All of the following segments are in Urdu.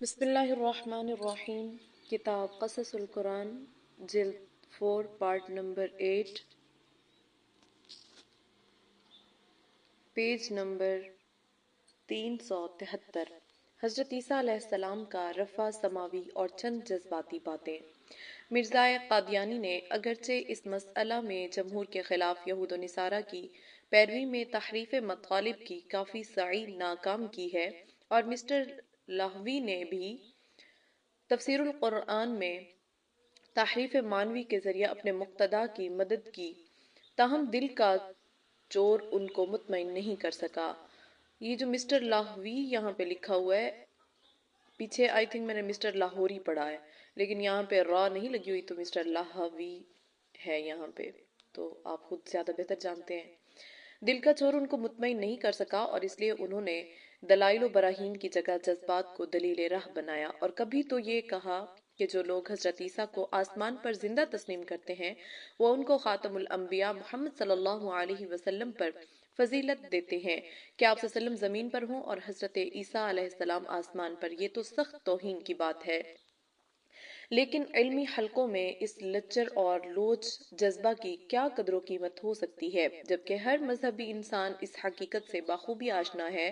بسم اللہ الرحمن الرحیم۔ کتاب قصص القرآن، جلد 4، پارٹ نمبر 8، پیج نمبر 373۔ حضرت عیسیٰ علیہ السلام کا رفع سماوی اور چند جذباتی باتیں۔ مرزا قادیانی نے اگرچہ اس مسئلہ میں جمہور کے خلاف یہود و نصارہ کی پیروی میں تحریف مطالب کی کافی سعی ناکام کی ہے، اور مسٹر لاہوی نے بھی تفسیر القرآن میں تحریف معنوی کے ذریعے اپنے مقتدا کی مدد کی، تاہم دل کا چور ان کو مطمئن نہیں کر سکا۔ یہ جو مسٹر لاہوی یہاں پہ لکھا ہوا ہے، پیچھے آئی تھنک میں نے مسٹر لاہوری پڑھا ہے، لیکن یہاں پہ را نہیں لگی ہوئی تو مسٹر لاہوی ہے یہاں پہ، تو آپ خود زیادہ بہتر جانتے ہیں۔ دل کا چور ان کو مطمئن نہیں کر سکا، اور اس لیے انہوں نے دلائل و براہین کی جگہ جذبات کو دلیل راہ بنایا، اور کبھی تو یہ کہا کہ جو لوگ حضرت عیسیٰ کو آسمان پر زندہ تسلیم کرتے ہیں وہ ان کو خاتم الانبیاء محمد صلی اللہ علیہ وسلم پر فضیلت دیتے ہیں کہ آپ صلی اللہ علیہ وسلم زمین پر ہوں اور حضرت عیسیٰ علیہ السلام آسمان پر۔ یہ تو سخت توہین کی بات ہے، لیکن علمی حلقوں میں اس لچر اور لوچ جذبہ کی کیا قدر و قیمت ہو سکتی ہے، جبکہ ہر مذہبی انسان اس حقیقت سے بخوبی آشنا ہے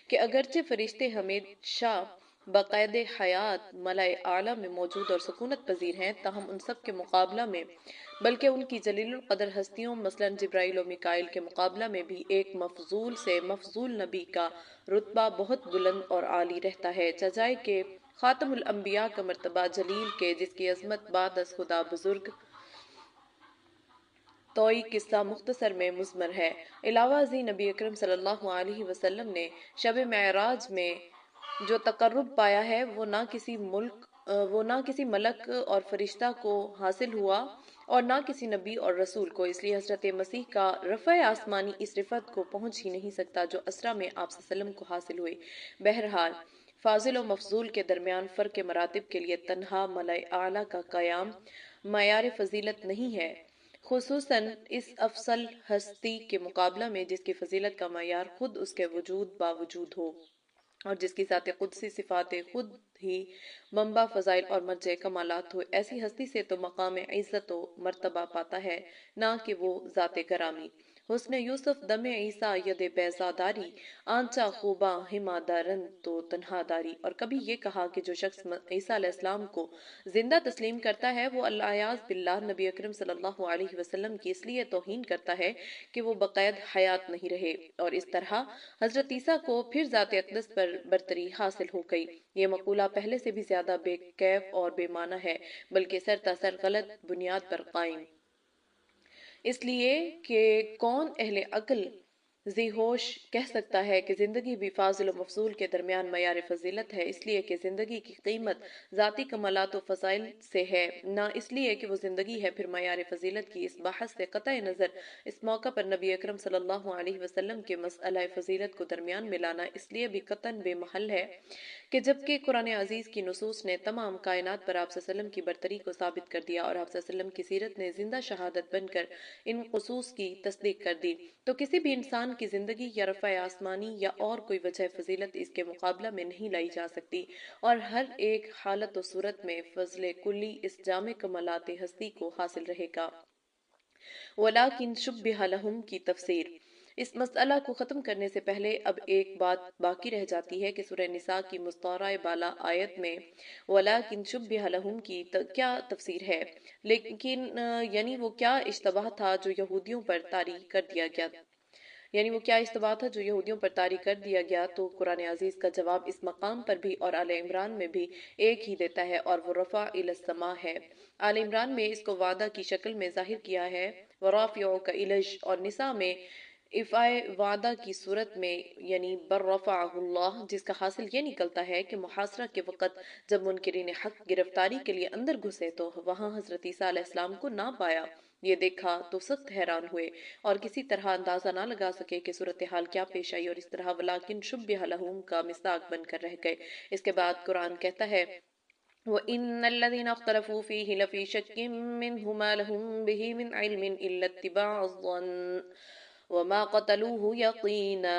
کہ اگرچہ فرشتے ہمیشہ بقید حیات ملائے اعلیٰ میں موجود اور سکونت پذیر ہیں، تاہم ان سب کے مقابلہ میں، بلکہ ان کی جلیل القدر ہستیوں مثلاً جبرائیل و میکائیل کے مقابلہ میں بھی، ایک مفضول سے مفضول نبی کا رتبہ بہت بلند اور عالی رہتا ہے، ججائے کہ خاتم الانبیاء کا مرتبہ جلیل کے، جس کی عظمت بعد از خدا بزرگ توئی قصہ مختصر میں مضمر ہے۔ علاوہ ازیں نبی اکرم صلی اللہ علیہ وسلم نے شب معراج میں جو تقرب پایا ہے وہ نہ کسی ملک اور فرشتہ کو حاصل ہوا اور نہ کسی نبی اور رسول کو، اس لیے حضرت مسیح کا رفع آسمانی اس رفعت کو پہنچ ہی نہیں سکتا جو اسریٰ میں آپ صلی اللہ علیہ وسلم کو حاصل ہوئی۔ بہرحال فاضل و مفضول کے درمیان فرق مراتب کے لیے تنہا ملائے اعلیٰ کا قیام معیار فضیلت نہیں ہے، خصوصاً اس افضل ہستی کے مقابلہ میں جس کی فضیلت کا معیار خود اس کے وجود باوجود ہو، اور جس کی ذات قدسی صفات خود ہی منبع فضائل اور مرجع کمالات ہو۔ ایسی ہستی سے تو مقام عزت و مرتبہ پاتا ہے، نہ کہ وہ ذات گرامی۔ حسن یوسف دم عیسیٰ ید بیضا داری، آنچا خوباں ہما دارند تو تنہا داری۔ اور کبھی یہ کہا کہ جو شخص عیسیٰ علیہ السلام کو زندہ تسلیم کرتا ہے وہ العیاذ باللہ نبی اکرم صلی اللہ علیہ وسلم کی اس لیے توہین کرتا ہے کہ وہ بقید حیات نہیں رہے، اور اس طرح حضرت عیسیٰ کو پھر ذات اقدس پر برتری حاصل ہو گئی۔ یہ مقولہ پہلے سے بھی زیادہ بے کیف اور بے معنی ہے، بلکہ سرتاسر غلط بنیاد پر قائم، اس لیے کہ کون اہل عقل ذی ہوش کہہ سکتا ہے کہ زندگی بھی فاضل و مفضول کے درمیان معیار فضیلت ہے، اس لیے کہ زندگی کی قیمت ذاتی کمالات و فضائل سے ہے، نہ اس لیے کہ وہ زندگی ہے۔ پھر معیار فضیلت کی اس بحث سے قطع نظر اس موقع پر نبی اکرم صلی اللہ علیہ وسلم کے مسئلہ فضیلت کو درمیان میں لانا اس لیے بھی قطعاً بے محل ہے کہ جبکہ قرآن عزیز کی نصوص نے تمام کائنات پر آپ صلی اللہ علیہ وسلم کی برتری کو ثابت کر دیا، اور آپ صلی اللہ علیہ وسلم کی سیرت نے زندہ شہادت بن کر ان خصوص کی تصدیق کر دی، تو کسی بھی انسان کی زندگی یا رفع آسمانی یا اور کوئی وجہ فضیلت اس کے مقابلہ میں نہیں لائی جا سکتی، اور ہر ایک حالت و صورت میں فضل کلی اس جامع کمالات ہستی کو حاصل رہے گا۔ وَلَٰكِن شُبِّهَ لَهُمْ کی تفسیر۔ اس مسئلہ کو ختم کرنے سے پہلے اب ایک بات باقی رہ جاتی ہے کہ سورہ نساء کی مستعارہ بالا آیت میں وَلَٰكِن شُبِّهَ لَهُمْ کی کیا تفسیر ہے، لیکن یعنی وہ کیا اشتباہ تھا جو یہودیوں پر طاری کر دیا گیا، تو قرآن عزیز کا جواب اس مقام پر بھی اور آل عمران میں بھی ایک ہی دیتا ہے، اور وہ رفع الی السماء ہے۔ آل عمران میں اس کو وعدہ کی شکل میں ظاہر کیا ہے وَرَافِعُكَ إِلَيْهِ، اور نساء میں افعائے وعدہ کی صورت میں یعنی بر رفعہ اللہ، جس کا حاصل یہ نکلتا ہے کہ محاصرہ کے وقت جب منکرین حق گرفتاری کے لیے اندر گھسے تو وہاں حضرت عیسیٰ علیہ السلام کو نہ پایا۔ یہ دیکھا تو سخت حیران ہوئے اور کسی طرح اندازہ نہ لگا سکے کہ صورتحال کیا پیش آئی، اور اس طرح وَلَٰكِن شُبِّهَ لَهُمْ کا مصداق بن کر رہ گئے۔ اس کے بعد قرآن کہتا ہے وَإِنَّ الَّذِينَ اخْتَلَفُوا فِيهِ لَفِي شَكٍّ مِّنْهُ مَا لَهُم بِهِ مِنْ عِلْمٍ إِلَّا اتِّبَاعَ الظَّنِّ وَمَا قَتَلُوهُ يَقِينًا۔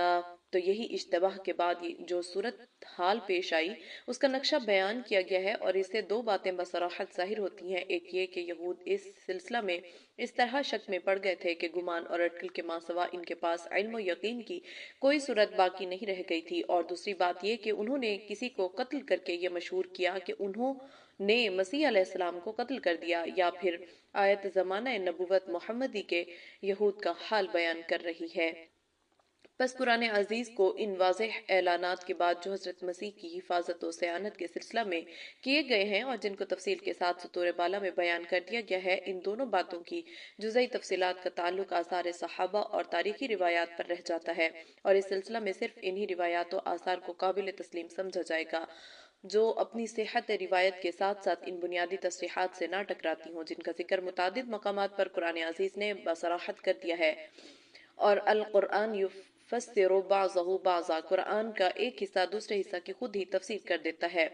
تو یہی اشتباہ کے بعد جو صورت حال پیش آئی اس کا نقشہ بیان کیا گیا ہے، اور اس سے دو باتیں بصراحت ظاہر ہوتی ہیں۔ ایک یہ کہ یہود اس سلسلہ میں اس طرح شک میں پڑ گئے تھے کہ گمان اور اٹکل کے ماں سوا ان کے پاس علم و یقین کی کوئی صورت باقی نہیں رہ گئی تھی، اور دوسری بات یہ کہ انہوں نے کسی کو قتل کر کے یہ مشہور کیا کہ انہوں نے مسیح علیہ السلام کو قتل کر دیا، یا پھر آیت زمانہ نبوت محمدی کے یہود کا حال بیان کر رہی ہے۔ بس قرآن عزیز کو ان واضح اعلانات کے بعد جو حضرت مسیح کی حفاظت و سیانت کے سلسلہ میں کیے گئے ہیں اور جن کو تفصیل کے ساتھ سطور بالا میں بیان کر دیا گیا ہے، ان دونوں باتوں کی جزئی تفصیلات کا تعلق آثار صحابہ اور تاریخی روایات پر رہ جاتا ہے، اور اس سلسلہ میں صرف انہی روایات و آثار کو قابل تسلیم سمجھا جائے گا جو اپنی صحت روایت کے ساتھ ساتھ ان بنیادی تصریحات سے نہ ٹکراتی ہوں جن کا ذکر متعدد مقامات پر قرآن عزیز نے بصراحت کر دیا ہے۔ اور القرآن یفسر بعضہ بعضا، قرآن کا ایک حصہ دوسرے حصہ کی خود ہی تفسیر کر دیتا ہے۔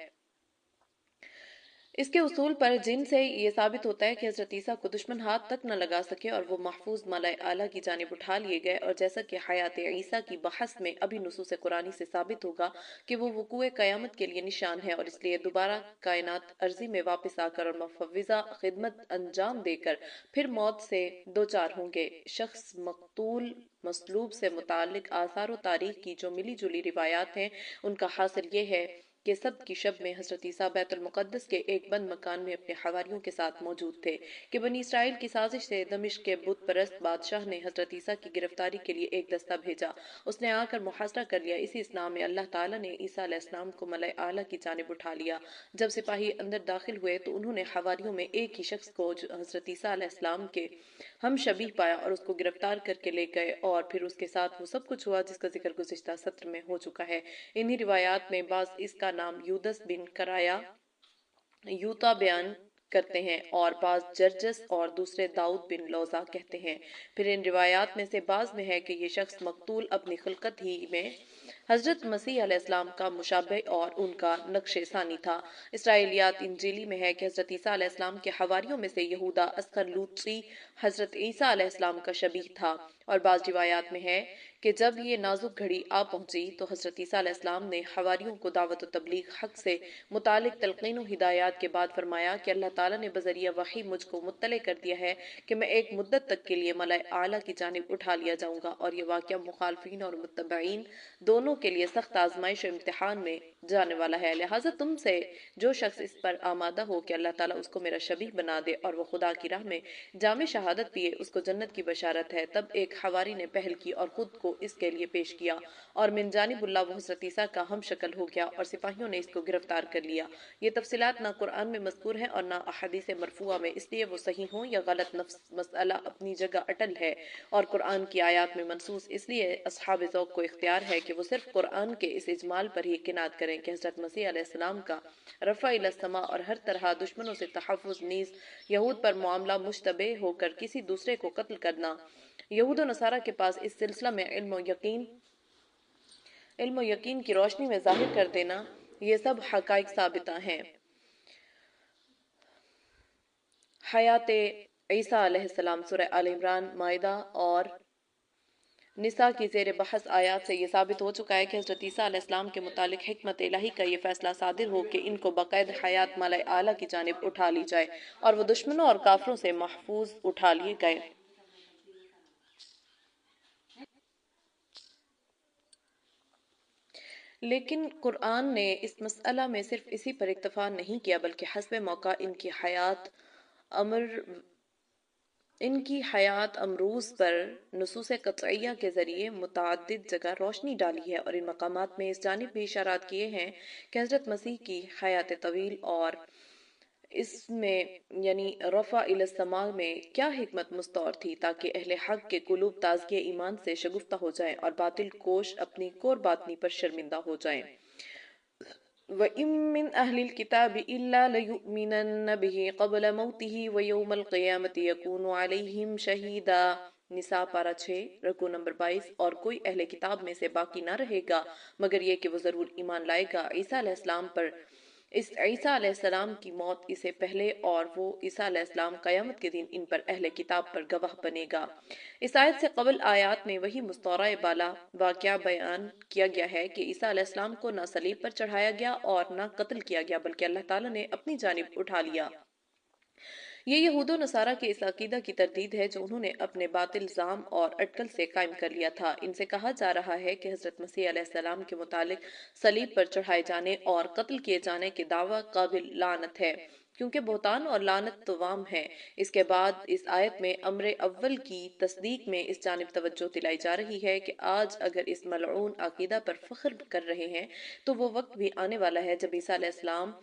اس کے اصول پر جن سے یہ ثابت ہوتا ہے کہ حضرت عیسیٰ کو دشمن ہاتھ تک نہ لگا سکے اور وہ محفوظ ملائے اعلیٰ کی جانب اٹھا لیے گئے، اور جیسا کہ حیات عیسیٰ کی بحث میں ابھی نصوص قرآنی سے ثابت ہوگا کہ وہ وقوع قیامت کے لیے نشان ہے، اور اس لیے دوبارہ کائنات ارضی میں واپس آ کر اور مفوضہ خدمت انجام دے کر پھر موت سے دوچار ہوں گے۔ شخص مقتول مصلوب سے متعلق آثار و تاریخ کی جو ملی جلی روایات ہیں، ان کا حاصل یہ ہے کہ سبت کی شب میں حضرت عیسیٰ بیت المقدس کے ایک بند مکان میں اپنے حواریوں کے ساتھ موجود تھے کہ بنی اسرائیل کی سازش سے دمشق کے بت پرست بادشاہ نے حضرت عیسیٰ کی گرفتاری کے لیے ایک دستہ بھیجا۔ اس نے آ کر محاصرہ کر لیا۔ اسی اسنا میں اللہ تعالیٰ نے عیسیٰ علیہ السلام کو ملائے اعلیٰ کی جانب اٹھا لیا۔ جب سپاہی اندر داخل ہوئے تو انہوں نے حواریوں میں ایک ہی شخص کو جو حضرت عیسیٰ علیہ السلام کے ہم شبیہ پایا اور اس کو گرفتار کر کے لے گئے، اور پھر اس کے ساتھ وہ سب کچھ ہوا جس کا ذکر گزشتہ سطر میں ہو چکا ہے۔ انہی روایات میں بعض اس کا نام یودس بن کرایا یوتا بیان کرتے ہیں، اور بعض جرجس اور دوسرے داؤد بن لوزا کہتے ہیں۔ پھر ان روایات میں سے بعض میں ہے کہ یہ شخص مقتول اپنی خلقت ہی میں حضرت مسیح علیہ السلام کا مشابہ اور ان کا نقش ثانی تھا۔ اسرائیلیات انجیلی میں ہے کہ حضرت عیسیٰ علیہ السلام کے حواریوں میں سے یہودا اسخرلوطی حضرت عیسیٰ علیہ السلام کا شبیہ تھا، اور بعض روایات میں ہے کہ جب یہ نازک گھڑی آ پہنچی تو حضرت عیسیٰ علیہ السلام نے حواریوں کو دعوت و تبلیغ حق سے متعلق تلقین و ہدایات کے بعد فرمایا کہ اللہ تعالیٰ نے بذریعہ وحی مجھ کو مطلع کر دیا ہے کہ میں ایک مدت تک کے لیے ملائے اعلیٰ کی جانب اٹھا لیا جاؤں گا، اور یہ واقعہ مخالفین اور متبعین دونوں کے لیے سخت آزمائش و امتحان میں جانے والا ہے۔ لہٰذا تم سے جو شخص اس پر آمادہ ہو کہ اللہ تعالیٰ اس کو میرا شبیہ بنا دے اور وہ خدا کی راہ میں جام شہادت پیے، اس کو جنت کی بشارت ہے۔ تب ایک حواری نے پہل کی اور خود کو اس کے لیے پیش کیا، اور من جانب اللہ وہ حضرت عیسیٰ کا ہم شکل ہو گیا، اور سپاہیوں نے اس کو گرفتار کر لیا۔ یہ تفصیلات نہ قرآن میں مذکور ہیں اور نہ احادیث مرفوعہ میں، اس لیے وہ صحیح ہوں یا غلط، مسئلہ اپنی جگہ اٹل ہے اور قرآن کی آیات میں منصوص۔ اس لیے اصحاب ذوق کو اختیار ہے کہ وہ صرف قرآن کے اس اجمال پر ہی کنایت کریں کہ حضرت مسیح علیہ السلام کا رفع الی السماء اور ہر طرح دشمنوں سے تحفظ، نیز یہود پر معاملہ مشتبہ ہو کر کسی دوسرے کو قتل کرنا، یہود و نصارہ کے پاس اس سلسلہ میں علم و یقین کی روشنی میں ظاہر کر دینا، یہ سب حقائق ثابتہ ہیں۔ حیات عیسیٰ علیہ السلام، سورہ آل عمران، مائدہ اور نساء کی زیر بحث آیات سے یہ ثابت ہو چکا ہے کہ حضرت عیسیٰ علیہ السلام کے متعلق حکمت الہی کا یہ فیصلہ صادر ہو کہ ان کو بقید حیات ملائے اعلیٰ کی جانب اٹھا لی جائے، اور وہ دشمنوں اور کافروں سے محفوظ اٹھا لیے گئے۔ لیکن قرآن نے اس مسئلہ میں صرف اسی پر اکتفا نہیں کیا بلکہ حسب موقع ان کی حیات امروز پر نصوص قطعیہ کے ذریعے متعدد جگہ روشنی ڈالی ہے، اور ان مقامات میں اس جانب بھی اشارات کیے ہیں کہ حضرت مسیح کی حیات طویل اور اس میں یعنی رفع الی السماء میں کیا حکمت مستعار تھی، تاکہ اہل حق کے قلوب تازگی ایمان سے شگفتہ ہو جائیں اور باطل کوش اپنی کور باطنی پر شرمندہ ہو جائیں۔ وَإِن مِّنْ أَهْلِ الْكِتَابِ إِلَّا لَيُؤْمِنَنَّ بِهِ قَبْلَ مَوْتِهِ وَيَوْمَ الْقِيَامَةِ يَكُونُ عَلَيْهِمْ شَهِيدًا، نساء پارہ 6 رکوع نمبر 22۔ اور کوئی اہل کتاب میں سے باقی نہ رہے گا مگر یہ کہ وہ ضرور ایمان لائے گا عیسیٰ علیہ السلام پر اس عیسیٰ علیہ السلام کی موت اسے پہلے اور وہ عیسیٰ علیہ السلام قیامت کے دن ان پر اہل کتاب پر گواہ بنے گا۔ اس آیت سے قبل آیات میں وہی مستعار بالا واقعہ بیان کیا گیا ہے کہ عیسیٰ علیہ السلام کو نہ صلیب پر چڑھایا گیا اور نہ قتل کیا گیا بلکہ اللہ تعالیٰ نے اپنی جانب اٹھا لیا۔ یہ یہود و نصارہ کے اس عقیدہ کی تردید ہے جو انہوں نے اپنے باطل الزام اور اٹکل سے قائم کر لیا تھا۔ ان سے کہا جا رہا ہے کہ حضرت مسیح علیہ السلام کے متعلق صلیب پر چڑھائے جانے اور قتل کیے جانے کے دعویٰ قابل لعنت ہے، کیونکہ بہتان اور لعنت توام ہے۔ اس کے بعد اس آیت میں امر اول کی تصدیق میں اس جانب توجہ دلائی جا رہی ہے کہ آج اگر اس ملعون عقیدہ پر فخر کر رہے ہیں تو وہ وقت بھی آنے والا ہے جب عیسیٰ علیہ السلام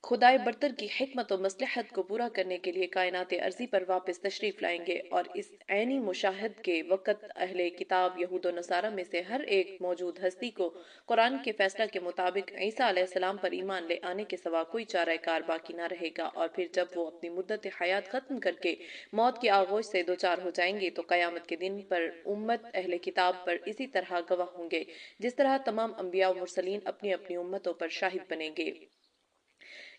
خدائے برتر کی حکمت و مصلحت کو پورا کرنے کے لیے کائنات ارضی پر واپس تشریف لائیں گے، اور اس عینی مشاہد کے وقت اہل کتاب یہود و نصارہ میں سے ہر ایک موجود ہستی کو قرآن کے فیصلہ کے مطابق عیسیٰ علیہ السلام پر ایمان لے آنے کے سوا کوئی چارہ کار باقی نہ رہے گا، اور پھر جب وہ اپنی مدت حیات ختم کر کے موت کی آغوش سے دوچار ہو جائیں گے تو قیامت کے دن پر امت اہل کتاب پر اسی طرح گواہ ہوں گے جس طرح تمام انبیاء و مرسلین اپنی اپنی امتوں پر شاہد بنیں گے۔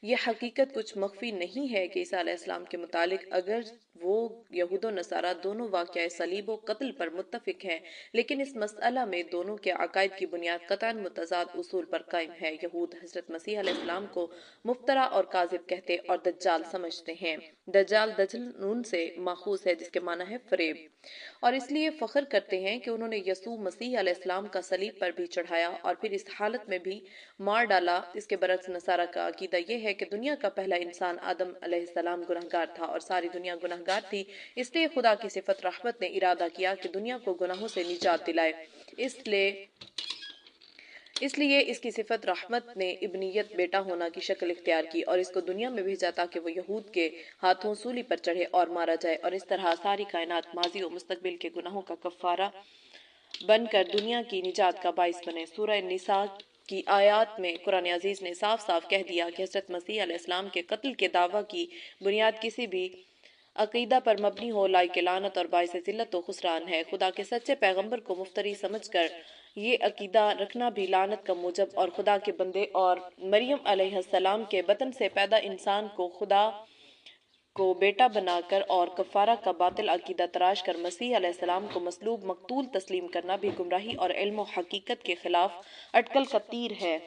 یہ حقیقت کچھ مخفی نہیں ہے کہ عیسیٰ علیہ السلام کے متعلق اگر وہ یہود و نصارہ دونوں واقعہ صلیب و قتل پر متفق ہیں، لیکن اس مسئلہ میں دونوں کے عقائد کی بنیاد قطعاً متضاد اصول پر قائم ہے۔ یہود حضرت مسیح علیہ السلام کو مفترا اور کاذب کہتے اور دجال سمجھتے ہیں۔ دجال دجل نون سے ماخوذ ہے جس کے معنی ہے فریب، اور اس لیے فخر کرتے ہیں کہ انہوں نے یسوع مسیح علیہ السلام کا صلیب پر بھی چڑھایا اور پھر اس حالت میں بھی مار ڈالا۔ اس کے برعکس نصارہ کا عقیدہ یہ ہے کہ دنیا کا پہلا انسان آدم علیہ السلام گنہگار تھا اور ساری دنیا گنہگار تھی، اس لیے خدا کی صفت رحمت نے ارادہ کیا کہ دنیا کو گناہوں سے نجات دلائے۔ اس لیے اس کی صفت رحمت نے ابنیت بیٹا ہونا کی شکل اختیار کی اور اس کو دنیا میں بھیجا تاکہ وہ یہود کے ہاتھوں سولی پر چڑھے اور مارا جائے، اور اس طرح ساری کائنات ماضی و مستقبل کے گناہوں کا کفارہ بن کر دنیا کی نجات کا باعث بنے۔ سورہ نساء کی آیات میں قرآن عزیز نے صاف صاف کہہ دیا کہ حضرت مسیح علیہ السلام کے قتل کے دعویٰ کی بنیاد کسی بھی عقیدہ پر مبنی ہو لائق لعنت اور باعث ذلت و خسران ہے۔ خدا کے سچے پیغمبر کو مفتری سمجھ کر یہ عقیدہ رکھنا بھی لعنت کا موجب، اور خدا کے بندے اور مریم علیہ السلام کے بطن سے پیدا انسان کو خدا کو بیٹا بنا کر اور کفارہ کا باطل عقیدہ تراش کر مسیح علیہ السلام کو مصلوب مقتول تسلیم کرنا بھی گمراہی اور علم و حقیقت کے خلاف اٹکل کا تیر ہے۔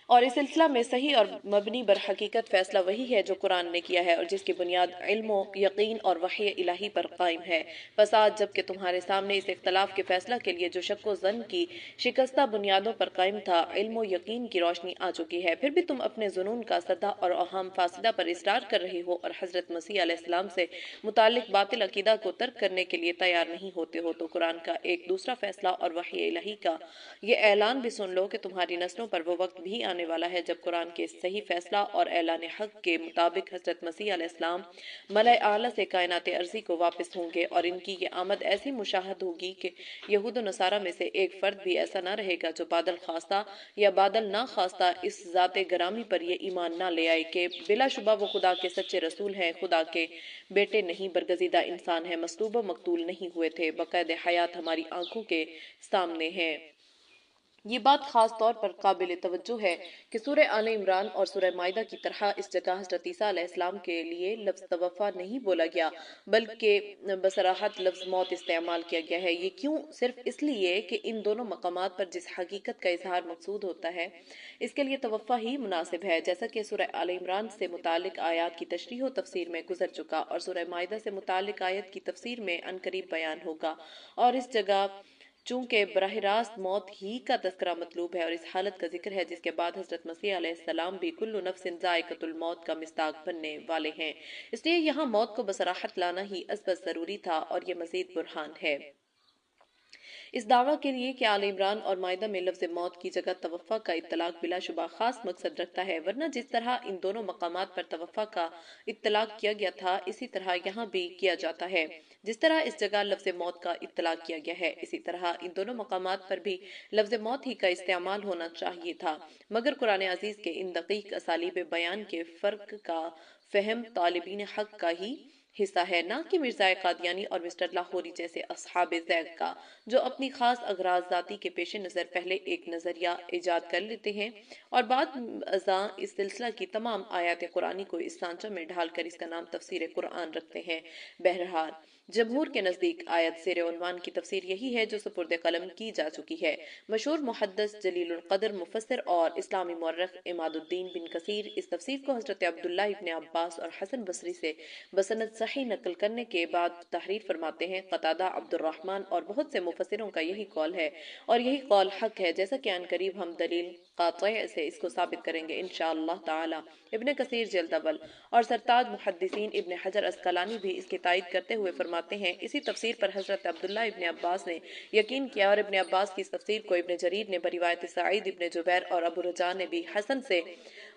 اور اس سلسلہ میں صحیح اور مبنی بر حقیقت فیصلہ وہی ہے جو قرآن نے کیا ہے اور جس کی بنیاد علم و یقین اور وحی الہی پر قائم ہے۔ پس آج جب کہ تمہارے سامنے اس اختلاف کے فیصلہ کے لیے جو شک و ظن کی شکستہ بنیادوں پر قائم تھا، علم و یقین کی روشنی آ چکی ہے، پھر بھی تم اپنے ظنون کا سدہ اور اوہام فاسدہ پر اصرار کر رہے ہو اور حضرت مسیح علیہ السلام سے متعلق باطل عقیدہ کو ترک کرنے کے لیے تیار نہیں ہوتے ہو، تو قرآن کا ایک دوسرا فیصلہ اور وحی الہی کا یہ اعلان بھی سن لو کہ تمہاری نسلوں پر وہ وقت بھی آنے والا ہے جب قرآن کے صحیح فیصلہ اور اعلان حق کے مطابق حضرت مسیح علیہ السلام ملأ اعلیٰ سے کائنات ارضی کو واپس ہوں گے، اور ان کی یہ آمد ایسی مشاہد ہوگی کہ یہود و نصارہ میں سے ایک فرد بھی ایسا نہ رہے گا جو بادل خواستہ یا بادل نہ خواستہ اس ذات گرامی پر یہ ایمان نہ لے آئے کہ بلا شبہ وہ خدا کے سچے رسول ہیں، خدا کے بیٹے نہیں برگزیدہ انسان ہیں، مصلوب و مقتول نہیں ہوئے تھے، بقید حیات ہماری آنکھوں کے سامنے ہیں۔ یہ بات خاص طور پر قابل توجہ ہے کہ سورہ آل عمران اور سورہ مائدہ کی طرح اس جگہ حضرت عیسیٰ علیہ السلام کے لیے لفظ توفیٰ نہیں بولا گیا بلکہ بصراحت لفظ موت استعمال کیا گیا ہے۔ یہ کیوں؟ صرف اس لیے کہ ان دونوں مقامات پر جس حقیقت کا اظہار مقصود ہوتا ہے اس کے لیے توفیٰ ہی مناسب ہے، جیسا کہ سورہ آل عمران سے متعلق آیات کی تشریح و تفسیر میں گزر چکا اور سورہ مائدہ سے متعلق آیت کی تفسیر میں عنقریب بیان ہوگا۔ اور اس جگہ چونکہ براہ راست موت ہی کا تذکرہ مطلوب ہے اور اس حالت کا ذکر ہے جس کے بعد حضرت مسیح علیہ السلام بھی کل نفس ذائقۃ الموت کا مصداق بننے والے ہیں، اس لیے یہاں موت کو بصراحت لانا ہی ازبز ضروری تھا، اور یہ مزید برہان ہے اس دعویٰ کے لیے کہ آل عمران اور مائدہ میں لفظ موت کی جگہ توفیٰ کا اطلاق بلا شبہ خاص مقصد رکھتا ہے، ورنہ جس طرح ان دونوں مقامات پر توفیٰ کا اطلاق کیا گیا تھا اسی طرح یہاں بھی کیا جاتا ہے۔ جس طرح اس جگہ لفظ موت کا اطلاق کیا گیا ہے اسی طرح ان دونوں مقامات پر بھی لفظ موت ہی کا استعمال ہونا چاہیے تھا، مگر قرآن عزیز کے ان دقیق اسالیب بیان کے فرق کا فہم طالبین حق کا ہی حصہ ہے، نہ کہ مرزا قادیانی اور مسٹر لاہوری جیسے اصحاب زیغ کا، جو اپنی خاص اغراض ذاتی کے پیش نظر پہلے ایک نظریہ ایجاد کر لیتے ہیں اور بعد ازاں اس سلسلہ کی تمام آیات قرآنی کو اس سانچہ میں ڈھال کر اس کا نام تفسیر قرآن رکھتے ہیں۔ بہرحال جمہور کے نزدیک آیت زیر عنوان کی تفسیر یہی ہے جو سپرد قلم کی جا چکی ہے۔ مشہور محدث جلیل القدر مفسر اور اسلامی مورخ عماد الدین بن کثیر اس تفسیر کو حضرت عبداللہ ابن عباس اور حسن بصری سے بسند صحیح نقل کرنے کے بعد تحریر فرماتے ہیں۔ قتادہ، عبد الرحمن اور بہت سے مفسروں کا یہی قول ہے اور یہی قول حق ہے، جیسا کہ عنقریب ہم دلیل قاطع سے اس کو ثابت کریں گے انشاءاللہ تعالی۔ ابن کثیر جلد اول اور سرتاج محدثین ابن حجر اسقلانی بھی اس کی تائید کرتے ہوئے فرماتے ہیں، اسی تفسیر پر حضرت عبداللہ ابن عباس نے یقین کیا اور ابن عباس کی اس تفسیر کو ابن جریر نے بروایت سعید ابن جبیر اور ابو رجاء نے بھی حسن سے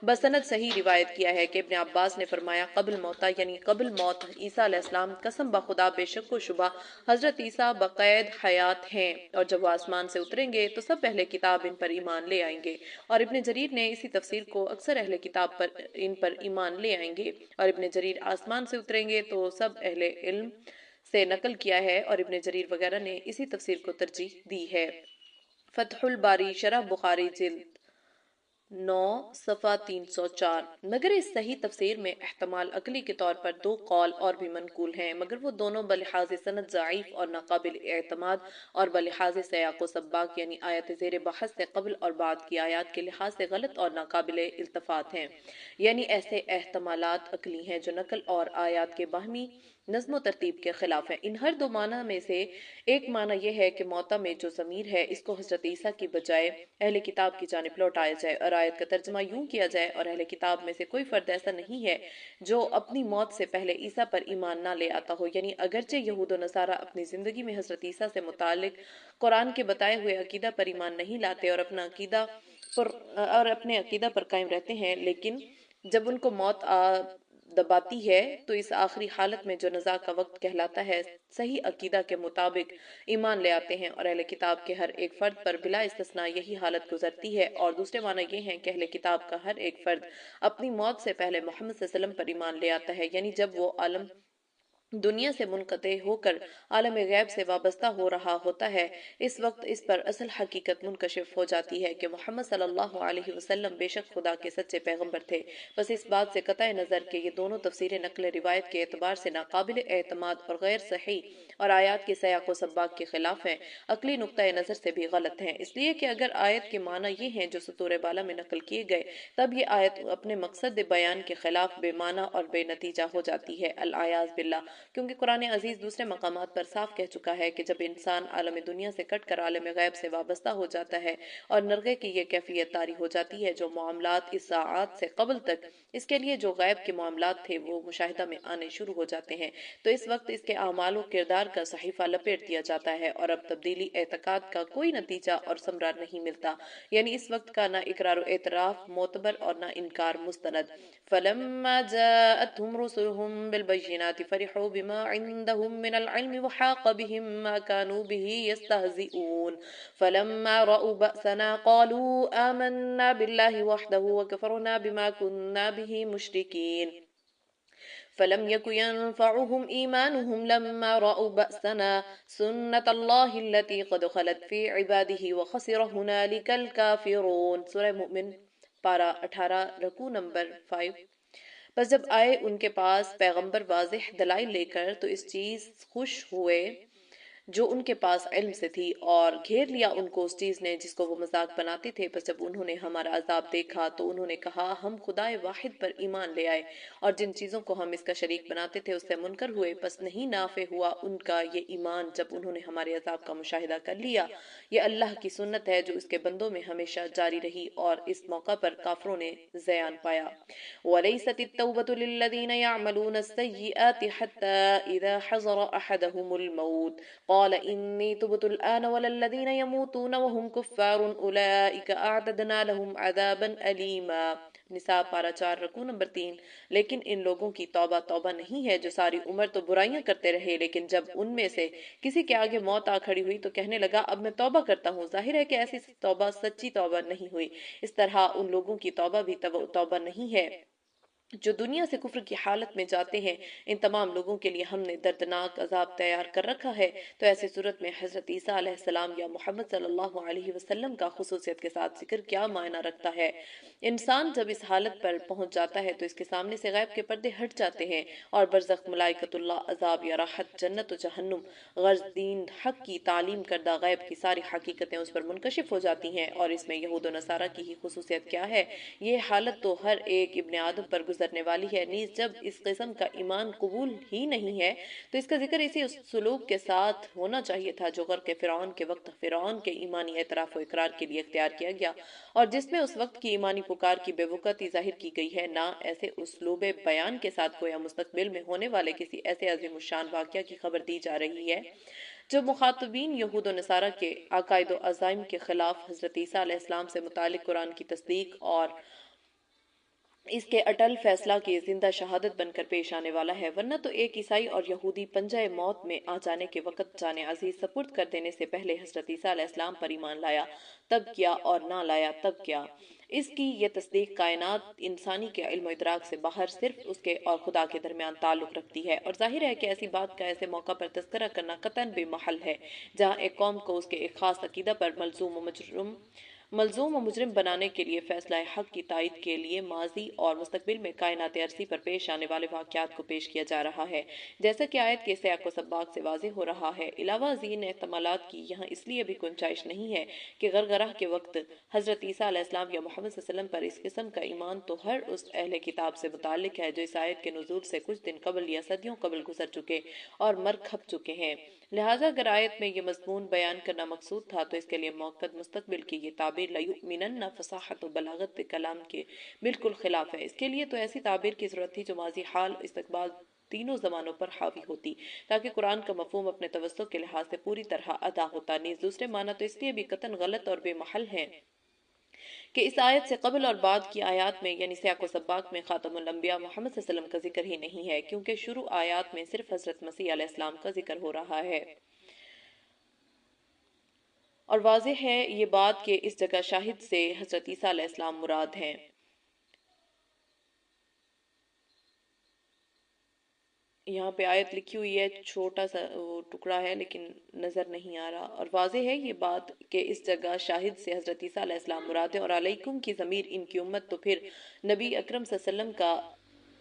بسند صحیح روایت کیا ہے کہ ابن عباس نے فرمایا قبل موتا یعنی قبل موت عیسیٰ علیہ السلام قسم بخدا بے شک و شبہ حضرت عیسیٰ بقید حیات ہیں اور جب وہ آسمان سے اتریں گے تو سب اہل کتاب ان پر ایمان لے آئیں گے، اور ابن جریر نے اسی تفسیر کو اکثر اہل کتاب پر ان پر ایمان لے آئیں گے، اور ابن جریر آسمان سے اتریں گے تو سب اہل علم سے نقل کیا ہے اور ابن جریر وغیرہ نے اسی تفسیر کو ترجیح دی ہے۔ فتح الباری شرح بخاری جلد 9 صفحہ 304۔ مگر اس صحیح تفسیر میں احتمال عقلی کے طور پر دو قول اور بھی منقول ہیں، مگر وہ دونوں بلحاظ سند ضعیف اور ناقابل اعتماد اور بلحاظ سیاق و سباق یعنی آیت زیر بحث سے قبل اور بعد کی آیات کے لحاظ سے غلط اور ناقابل التفات ہیں، یعنی ایسے احتمالات عقلی ہیں جو نقل اور آیات کے باہمی نظم و ترتیب کے خلاف ہیں۔ ان ہر دو معنی میں سے ایک معنی یہ ہے کہ موتا میں جو ضمیر ہے اس کو حضرت عیسیٰ کی بجائے اہل کتاب کی جانب لوٹایا جائے، اور آیت کا ترجمہ یوں کیا جائے اور اہل کتاب میں سے کوئی فرد ایسا نہیں ہے جو اپنی موت سے پہلے عیسیٰ پر ایمان نہ لے آتا ہو، یعنی اگرچہ یہود و نصارہ اپنی زندگی میں حضرت عیسیٰ سے متعلق قرآن کے بتائے ہوئے عقیدہ پر ایمان نہیں لاتے اور اپنے عقیدہ پر قائم رہتے ہیں، لیکن جب ان کو موت دباتی ہے تو اس آخری حالت میں جو نزاع کا وقت کہلاتا ہے صحیح عقیدہ کے مطابق ایمان لے آتے ہیں، اور اہل کتاب کے ہر ایک فرد پر بلا استثناء یہی حالت گزرتی ہے۔ اور دوسرے معنی یہ ہیں کہ اہل کتاب کا ہر ایک فرد اپنی موت سے پہلے محمد صلی اللہ علیہ وسلم پر ایمان لے آتا ہے، یعنی جب وہ عالم دنیا سے منقطع ہو کر عالم غیب سے وابستہ ہو رہا ہوتا ہے، اس وقت اس پر اصل حقیقت منکشف ہو جاتی ہے کہ محمد صلی اللہ علیہ وسلم بے شک خدا کے سچے پیغمبر تھے۔ بس اس بات سے قطع نظر کہ یہ دونوں تفسیریں نقل روایت کے اعتبار سے ناقابل اعتماد اور غیر صحیح اور آیات کے سیاق و سباق کے خلاف ہیں، عقلی نقطہ نظر سے بھی غلط ہیں، اس لیے کہ اگر آیت کے معنی یہ ہیں جو سطور بالا میں نقل کیے گئے، تب یہ آیت اپنے مقصد بیان کے خلاف بے معنی اور بے نتیجہ ہو جاتی ہے، العیاذ باللہ، کیونکہ قرآن عزیز دوسرے مقامات پر صاف کہہ چکا ہے کہ جب انسان عالم دنیا سے کٹ کر عالم غیب سے وابستہ ہو جاتا ہے اور نرغے کی یہ کیفیت طاری ہو جاتی ہے جو معاملات اس ساعات سے قبل تک اس کے لیے جو غیب کے معاملات تھے وہ مشاہدہ میں آنے شروع ہو جاتے ہیں، تو اس وقت اس کے اعمال و کردار کا صحیفہ لپیٹ دیا جاتا ہے اور اب تبدیلی اعتقاد کا کوئی نتیجہ اور ثمرہ نہیں ملتا، یعنی اس وقت کا نہ اقرار و اعتراف معتبر اور نہ انکار مستند۔ فلما جاءتهم رسلهم بالبينات فرحوا بما عندهم من العلم وحاق بهم ما كانوا به يستهزئون فلما رأوا بأسنا قالوا آمنا بالله وحده وكفرنا بما كنا به مشركين فلم يكن ينفعهم إيمانهم لما رأوا بأسنا سنة الله التي قد خلت في عباده وخسر هنالك الكافرون۔ سورہ مومن پارہ 18 رکوع نمبر 5۔ بس جب آئے ان کے پاس پیغمبر واضح دلائل لے کر تو اس چیز خوش ہوئے جو ان کے پاس علم سے تھی اور گھیر لیا ان کو اس چیز نے جس کو وہ مذاق بناتے تھے، پس جب انہوں نے ہمارا عذاب دیکھا تو انہوں نے کہا ہم خدائے واحد پر ایمان لے آئے اور جن چیزوں کو ہم اس کا شریک بناتے تھے اس سے منکر ہوئے، پس نہیں نافع ہوا ان کا یہ ایمان جب انہوں نے ہمارے عذاب کا مشاہدہ کر لیا۔ یہ اللہ کی سنت ہے جو اس کے بندوں میں ہمیشہ جاری رہی اور اس موقع پر کافروں نے زیان پایا۔ وَلَيْسَتِ التَّوْبَةُ لِلَّذِينَ يَعْمَلُونَ السَّيِّئَاتِ حَتَّى إِذَا حَضَرَ أَحَدَهُمُ الْمَوْتُ قال إني تبت الآن ولا الذين يموتون وهم كفار أولئك أعتدنا لهم عذابا أليما۔ نساء پارہ 4 رکوع نمبر 3۔ لیکن ان لوگوں کی توبہ نہیں ہے جو ساری عمر تو برائیاں کرتے رہے، لیکن جب ان میں سے کسی کے آگے موت آ کھڑی ہوئی تو کہنے لگا اب میں توبہ کرتا ہوں، ظاہر ہے کہ ایسی توبہ سچی توبہ نہیں ہوئی، اس طرح ان لوگوں کی توبہ بھی توبہ نہیں ہے جو دنیا سے کفر کی حالت میں جاتے ہیں، ان تمام لوگوں کے لیے ہم نے دردناک عذاب تیار کر رکھا ہے۔ تو ایسی صورت میں حضرت عیسیٰ علیہ السلام یا محمد صلی اللہ علیہ وسلم کا خصوصیت کے ساتھ ذکر کیا معنی رکھتا ہے؟ انسان جب اس حالت پر پہنچ جاتا ہے تو اس کے سامنے سے غیب کے پردے ہٹ جاتے ہیں اور برزخ، ملائکۃ اللہ، عذاب یا راحت، جنت و جہنم، غرض دین حق کی تعلیم کردہ غیب کی ساری حقیقتیں اس پر منکشف ہو جاتی ہیں۔ اور اس میں یہود و نصارہ کی ہی خصوصیت کیا ہے؟ یہ حالت تو ہر ایک ابن آدم پر گزرنے والی ہے، نیز جب اس قسم کا ایمان قبول ہی نہیں ہے تو اس کا ذکر اسی سلوک کے ساتھ ہونا چاہیے تھا جو غرق فرعون کے وقت فرعون کے ایمانی اعتراف و اقرار کے لیے اختیار کیا گیا، اور جس میں اس وقت کی ایمانی پکار کی بے وقعتی ظاہر کی گئی ہے، نہ ایسے اسلوب بیان کے ساتھ گویا مستقبل میں ہونے والے کسی ایسے عظیم الشان واقعہ کی خبر دی جا رہی ہے جو مخاطبین یہود و نصارہ کے عقائد و عزائم کے خلاف حضرت عیسیٰ علیہ السلام سے متعلق قرآن کی تصدیق اور اس کے اٹل فیصلہ کی زندہ شہادت بن کر پیش آنے والا ہے، ورنہ تو ایک عیسائی اور یہودی پنجہ موت میں آ جانے کے وقت جان عزیز سپرد کر دینے سے پہلے حضرت عیسیٰ علیہ السلام پر ایمان لایا تب کیا اور نہ لایا تب کیا؟ اس کی یہ تصدیق کائنات انسانی کے علم و ادراک سے باہر صرف اس کے اور خدا کے درمیان تعلق رکھتی ہے، اور ظاہر ہے کہ ایسی بات کا ایسے موقع پر تذکرہ کرنا قطعاً بے محل ہے جہاں ایک قوم کو اس کے ایک خاص عقیدہ پر ملزوم و مجرم بنانے کے لیے فیصلہ حق کی تائید کے لیے ماضی اور مستقبل میں کائنات ارضی پر پیش آنے والے واقعات کو پیش کیا جا رہا ہے، جیسا کہ آیت کے سیاق و سباق سے واضح ہو رہا ہے۔ علاوہ ازیں احتمالات کی یہاں اس لیے بھی گنجائش نہیں ہے کہ غرغرہ کے وقت حضرت عیسیٰ علیہ السلام یا محمد صلی اللہ علیہ وسلم پر اس قسم کا ایمان تو ہر اس اہل کتاب سے متعلق ہے جو اس آیت کے نزول سے کچھ دن قبل یا صدیوں قبل گزر چکے اور مر کھپ چکے ہیں۔ لہٰذا اگر آیت میں یہ مضمون بیان کرنا مقصود تھا تو اس کے لیے موقت مستقبل کی یہ تعبیر لَيُؤْمِنَنَّ فصاحت و بلاغت کلام کے بالکل خلاف ہے۔ اس کے لیے تو ایسی تعبیر کی ضرورت تھی جو ماضی، حال، استقبال تینوں زمانوں پر حاوی ہوتی تاکہ قرآن کا مفہوم اپنے توسط کے لحاظ سے پوری طرح ادا ہوتا، نیز دوسرے معنی تو اس لیے بھی قطعاً غلط اور بے محل ہیں کہ اس آیت سے قبل اور بعد کی آیات میں یعنی سیاق و سباق میں خاتم الانبیاء محمد صلی اللہ علیہ وسلم کا ذکر ہی نہیں ہے، کیونکہ شروع آیات میں صرف حضرت مسیح علیہ السلام کا ذکر ہو رہا ہے۔ اور واضح ہے یہ بات کہ اس جگہ شاہد سے حضرت عیسیٰ علیہ السلام مراد ہیں۔ یہاں پہ آیت لکھی ہوئی ہے، چھوٹا سا وہ ٹکڑا ہے لیکن نظر نہیں آ رہا، اور واضح ہے یہ بات کہ اس جگہ شاہد سے حضرت عیسیٰ علیہ السلام مراد ہے، اور علیکم کی ضمیر ان کی امت تو پھر نبی اکرم صلی اللہ علیہ وسلم کا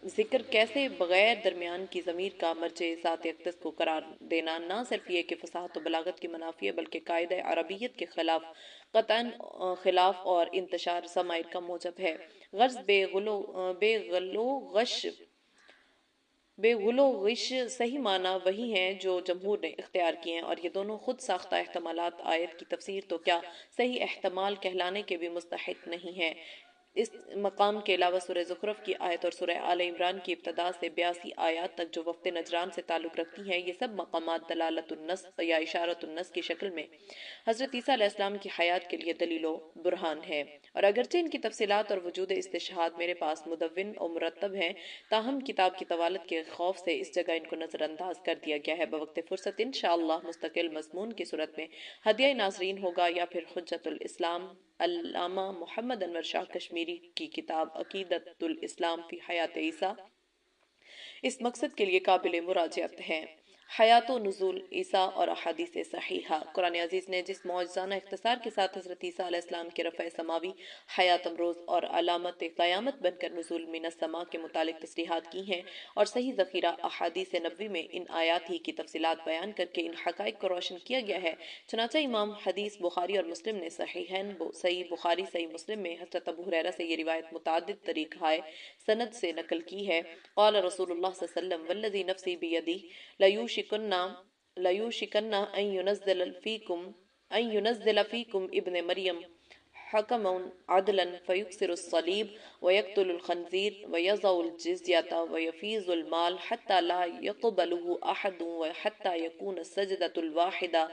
ذکر کیسے بغیر درمیان کی ضمیر کا مرجع ذات اقدس کو قرار دینا نہ صرف یہ کہ فصاحت و بلاغت کی منافی ہے بلکہ قاعدہ عربیت کے خلاف قطعاً خلاف اور انتشار ضمائر کا موجب ہے۔ غرض بے غلو غش صحیح معنی وہی ہیں جو جمہور نے اختیار کیے ہیں، اور یہ دونوں خود ساختہ احتمالات آیت کی تفسیر تو کیا صحیح احتمال کہلانے کے بھی مستحق نہیں ہیں۔ اس مقام کے علاوہ سورہ زخرف کی آیت اور سورہ آل عمران کی ابتدا سے 82 آیات تک جو وفد نجران سے تعلق رکھتی ہیں، یہ سب مقامات دلالت النص یا اشارت النص کی شکل میں حضرت عیسیٰ علیہ السلام کی حیات کے لیے دلیل و برہان ہے، اور اگرچہ ان کی تفصیلات اور وجود استشہاد میرے پاس مدون و مرتب ہیں، تاہم کتاب کی طوالت کے خوف سے اس جگہ ان کو نظر انداز کر دیا گیا ہے۔ بوقت فرصت انشاءاللہ مستقل مضمون کی صورت میں ہدیہ ناظرین ہوگا، یا پھر حجت الاسلام علامہ محمد انور شاہ کشمیری کی کتاب عقیدۃ الاسلام فی حیات عیسیٰ اس مقصد کے لیے قابل مراجعت ہے۔ حیات و نزول عیسیٰ اور احادیث صحیحہ۔ قرآن عزیز نے جس معجزانہ اختصار کے ساتھ حضرت عیسیٰ علیہ السلام کے رفع سماوی، حیات امروز اور علامت قیامت بن کر نزول من السماء کے متعلق تصریحات کی ہیں، اور صحیح ذخیرہ احادیث نبوی میں ان آیات ہی کی تفصیلات بیان کر کے ان حقائق کو روشن کیا گیا ہے، چنانچہ امام حدیث بخاری اور مسلم نے صحیحین صحیح بخاری صحیح مسلم میں حضرت ابو ہریرہ سے یہ روایت متعدد طریقۂ سند سے نقل کی ہے۔ قال رسول اللہ صلی اللہ علیہ وسلم والذی نفسی بیدی لَيُوشِكَنَّ أَن يُنَزِّلَ فِيكُمْ ابن مریم حکما عدلا فیکسر الصلیب ویقتل الخنزیر ویضع الجزیة ویفیض المال حتى لا يقبله أحد وحتى يكون السجدة الواحدة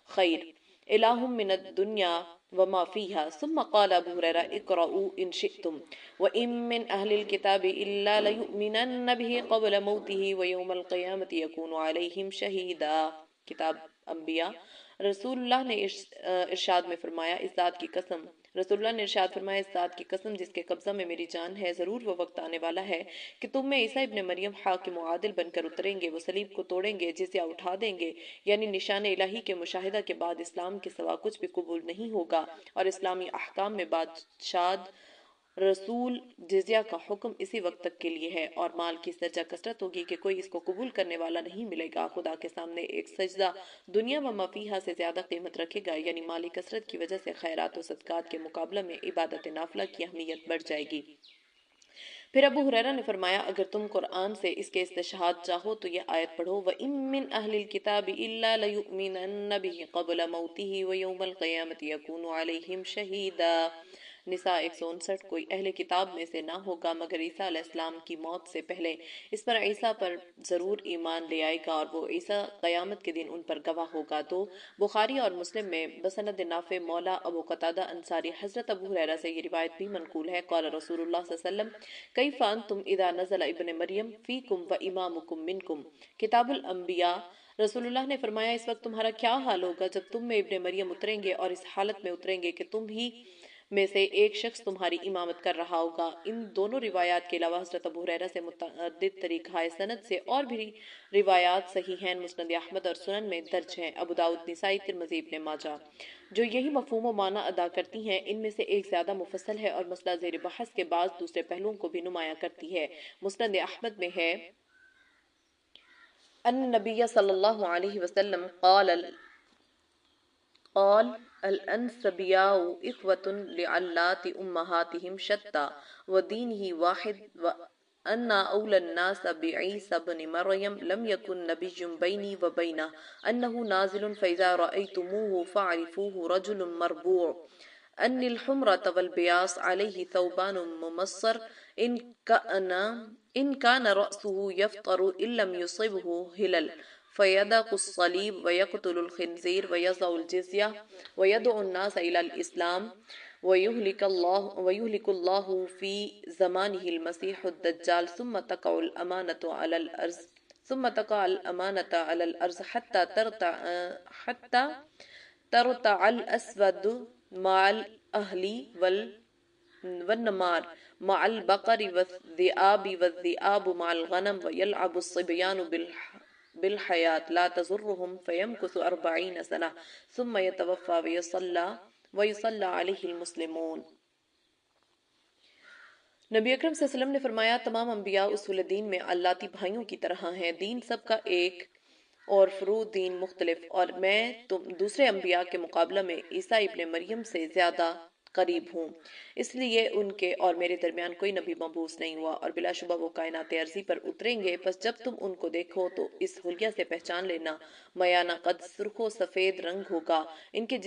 خیر إلہم من الدنیا وما فيها ثم قال ابو ہریرہ اقرؤوا ان شئتم وإن من أهل الكتاب إلا ليؤمنن به قبل موته ويوم القيامة يكون عليهم شهيدا۔ کتاب انبیاء۔ رسول اللہ نے ارشاد میں فرمایا، اس ذات کی قسم رسول اللہ نے ارشاد فرمایا، اس ذات کی قسم جس کے قبضہ میں میری جان ہے، ضرور وہ وقت آنے والا ہے کہ تم میں عیسیٰ ابن مریم حاکم و عادل بن کر اتریں گے، وہ صلیب کو توڑیں گے، جزیہ اٹھا دیں گے، یعنی نشان الہی کے مشاہدہ کے بعد اسلام کے سوا کچھ بھی قبول نہیں ہوگا، اور اسلامی احکام میں بادشاہ رسول جزیہ کا حکم اسی وقت تک کے لیے ہے، اور مال کی اس درجہ کثرت ہوگی کہ کوئی اس کو قبول کرنے والا نہیں ملے گا۔ خدا کے سامنے ایک سجدہ دنیا و مفیہا سے زیادہ قیمت رکھے گا، یعنی مالی کثرت کی وجہ سے خیرات و صدقات کے مقابلہ میں عبادت نافلہ کی اہمیت بڑھ جائے گی۔ پھر ابو ہریرہ نے فرمایا، اگر تم قرآن سے اس کے استشہاد چاہو تو یہ آیت پڑھو، وَإِن مِّنْ أَهْلِ الْكِتَابِ إِلَّا لَيُؤْمِنَنَّ بِهِ قَبْلَ مَوْتِهِ وَيَوْمَ الْقِيَامَةِ يَكُونُ عَلَيْهِمْ شَهِيدًا۔ نساء 159۔ کوئی اہل کتاب میں سے نہ ہوگا مگر عیسیٰ علیہ السلام کی موت سے پہلے اس پر عیسیٰ پر ضرور ایمان لے آئے گا، اور وہ عیسیٰ قیامت کے دن ان پر گواہ ہوگا۔ تو بخاری اور مسلم میں بسند نافع مولا ابو قتادہ انصاری حضرت ابو ہریرہ سے یہ روایت بھی منقول ہے، قال رسول اللہ صلی اللہ علیہ وسلم کیف انتم اذا نزل ابن مریم فیکم و امامکم منکم۔ کتاب الانبیاء۔ رسول اللہ نے فرمایا، اس وقت تمہارا کیا حال ہوگا جب تم میں ابن مریم اتریں گے، اور اس حالت میں اتریں گے کہ تم ہی میں سے ایک شخص تمہاری امامت کر رہا ہوگا۔ ان دونوں روایات کے علاوہ حضرت ابو ہریرہ سے متعدد طریقہ سند سے اور بھی روایات صحیحین مسند احمد اور سنن میں درج ہیں، ابو داؤد، نسائی، ترمذی، ابن ماجہ، جو یہی مفہوم و معنی ادا کرتی ہیں۔ ان میں سے ایک زیادہ مفصل ہے اور مسئلہ زیر بحث کے بعض دوسرے پہلوؤں کو بھی نمایاں کرتی ہے۔ مسند احمد میں ہے، ان نبی صلی اللہ علیہ وسلم قال الانسبیاء اخوة لعلات امہاتہم شتى ودینہ واحد وان اول الناس بعیسی بن مریم لم یکن نبی بینی وبینہ انہ نازل فاذا رأیتموہ فاعرفوہ رجل مربوع ان الحمرة والبیاس علیہ ثوبان ممصر ان کان رأسه یفطر ان لم یصبہ ہلل فيدق الصليب ويقتل الخنزير ويضع الجزية ويدعو الناس إلى الإسلام ويهلك الله في زمانه المسيح الدجال ثم تقع الأمانة على الأرض حتى ترتع الأسود مع الأهل والنمار مع البقر والذئاب مع الغنم ويلعب الصبيان بالحیات لا تضرهم فيمكث 40 سنة ثم يتوفى ويصلى عليه المسلمون۔ نبی اکرم صلی اللہ علیہ وسلم نے فرمایا، تمام انبیاء اصول دین میں اللاتی بھائیوں کی طرح ہیں، دین سب کا ایک اور فروع دین مختلف، اور میں دوسرے انبیاء کے مقابلہ میں عیسیٰ ابن مریم سے زیادہ قریب ہوں، اس لیے ان کے اور میرے درمیان کوئی نبی مبعوث نہیں ہوا، اور بلا شبہ وہ کائنات عرضی پر اتریں گے، پس جب تم ان کو دیکھو تو اس حلیہ سے پہچان لینا، میانہ قد سرخ و سفید رنگ ہوگا، ان کے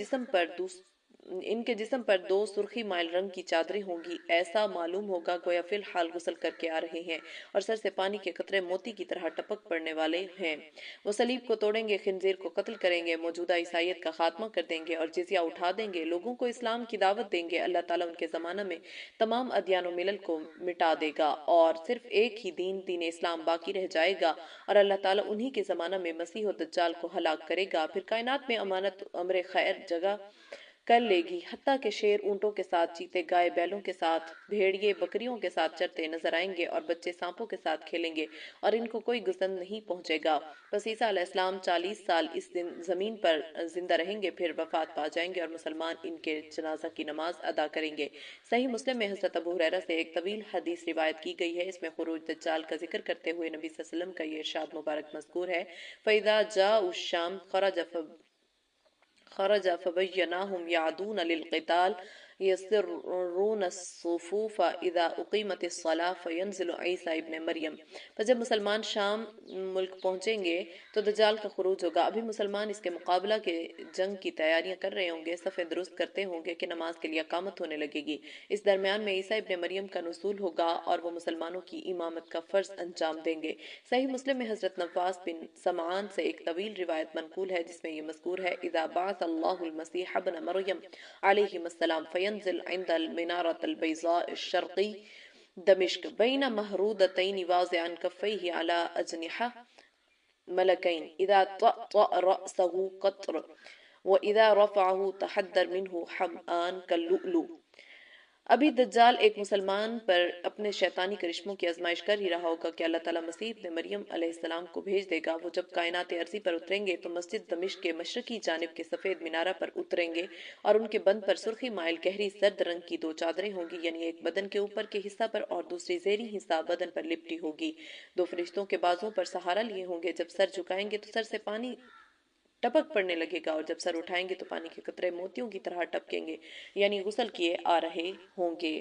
جسم پر دو سرخی مائل رنگ کی چادریں ہوں گی، ایسا معلوم ہوگا گویا فی الحال غسل کر کے آ رہے ہیں، اور سر سے پانی کے قطرے موتی کی طرح ٹپک پڑنے والے ہیں۔ وہ صلیب کو توڑیں گے، خنزیر کو قتل کریں گے، موجودہ عیسائیت کا خاتمہ کر دیں گے اور جزیہ اٹھا دیں گے، لوگوں کو اسلام کی دعوت دیں گے، اللہ تعالیٰ ان کے زمانہ میں تمام ادیان و ملل کو مٹا دے گا اور صرف ایک ہی دین اسلام باقی رہ جائے گا، اور اللہ تعالیٰ انہی کے زمانہ میں مسیح و دجال کو ہلاک کرے گا، پھر کائنات میں امانت امر خیر جگہ کر لے گی، حتیٰ کہ شیر اونٹوں کے ساتھ، چیتے گائے بیلوں کے ساتھ، بھیڑیے بکریوں کے ساتھ چرتے نظر آئیں گے، اور بچے سانپوں کے ساتھ کھیلیں گے، اور ان کو کوئی گزن نہیں پہنچے گا۔ بس عیسیٰ علیہ السلام 40 سال اس زمین پر زندہ رہیں گے، پھر وفات پا جائیں گے، اور مسلمان ان کے جنازہ کی نماز ادا کریں گے۔ صحیح مسلم میں حضرت ابو ہریرہ سے ایک طویل حدیث روایت کی گئی ہے، اس میں خروج دجال کا ذکر کرتے ہوئے نبی صلی اللہ علیہ وسلم کا یہ ارشاد مبارک مذکور ہے، فَإِذَا جَاءُ الشَّامَ خرج فبیناہم یعدون للقتال یسرون الصفوف اذا اقیمت الصلاة فینزل عیسیٰ ابن مریم۔ پس جب مسلمان شام ملک پہنچیں گے تو دجال کا خروج ہوگا، ابھی مسلمان اس کے مقابلہ کے جنگ کی تیاریاں کر رہے ہوں گے، صفیں درست کرتے ہوں گے کہ نماز کے لیے اقامت ہونے لگے گی، اس درمیان میں عیسیٰ ابن مریم کا نزول ہوگا اور وہ مسلمانوں کی امامت کا فرض انجام دیں گے۔ صحیح مسلم میں حضرت نواس بن سمعان سے ایک طویل روایت منقول ہے جس میں یہ مذکور ہے، اذا بعث اللہ المسیح ابن مریم علیہ السلام فینزل عند المنارة البیضاء الشرقی دمشق بین مہرودتین واضعا کفیہ علی اجنحہ ملکین اذا طأطأ رأسه قطر وَإِذَا رَفَعَهُ تَحَدَّرَ مِنْهُ حَمْآنَ كَاللُّؤْلُؤِ۔ ابھی دجال ایک مسلمان پر اپنے شیطانی کرشموں کی آزمائش کر ہی رہا ہوگا کہ اللہ تعالیٰ مسیح ابن مریم علیہ السلام کو بھیج دے گا۔ وہ جب کائنات ارضی پر اتریں گے تو مسجد دمشق کے مشرقی جانب کے سفید مینارہ پر اتریں گے اور ان کے بند پر سرخی مائل گہری زرد رنگ کی 2 چادریں ہوں گی، یعنی ایک بدن کے اوپر کے حصہ پر اور دوسری زیریں حصہ بدن پر لپٹی ہوگی۔ 2 فرشتوں کے بازوں پر سہارا لیے ہوں گے، جب سر جھکائیں گے تو سر سے پانی ٹپک پڑنے لگے گا اور جب سر اٹھائیں گے تو پانی کے قطرے موتیوں کی طرح ٹپکیں گے، یعنی غسل کیے آ رہے ہوں گے۔